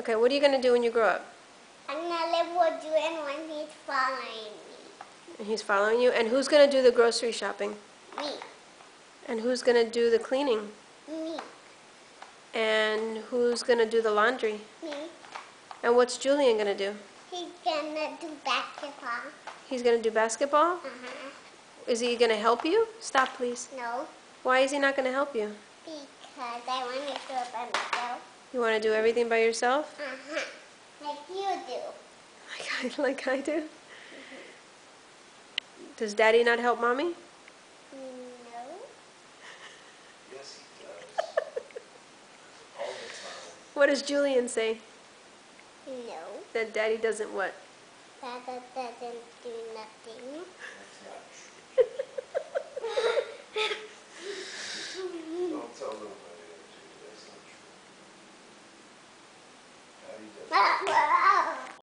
Okay, what are you going to do when you grow up? I'm gonna live with you and when he's following And he's following you? And who's going to do the grocery shopping? me. And who's going to do the cleaning? Me. And who's going to do the laundry? Me. And what's Julian going to do? He's gonna do basketball. He's going to do basketball? Uh-huh. Is he going to help you? Stop, please. No, Why is he not going to help you? because I want to do it by myself. You want to do everything by yourself? Uh-huh. Like you do. Like I do? Does Daddy not help Mommy? No. Yes, he does. All the time. What does Julian say? No. That Daddy doesn't what? Dada doesn't do nothing. That's not true. Don't tell nobody that, Judy. That's not true. Daddy does.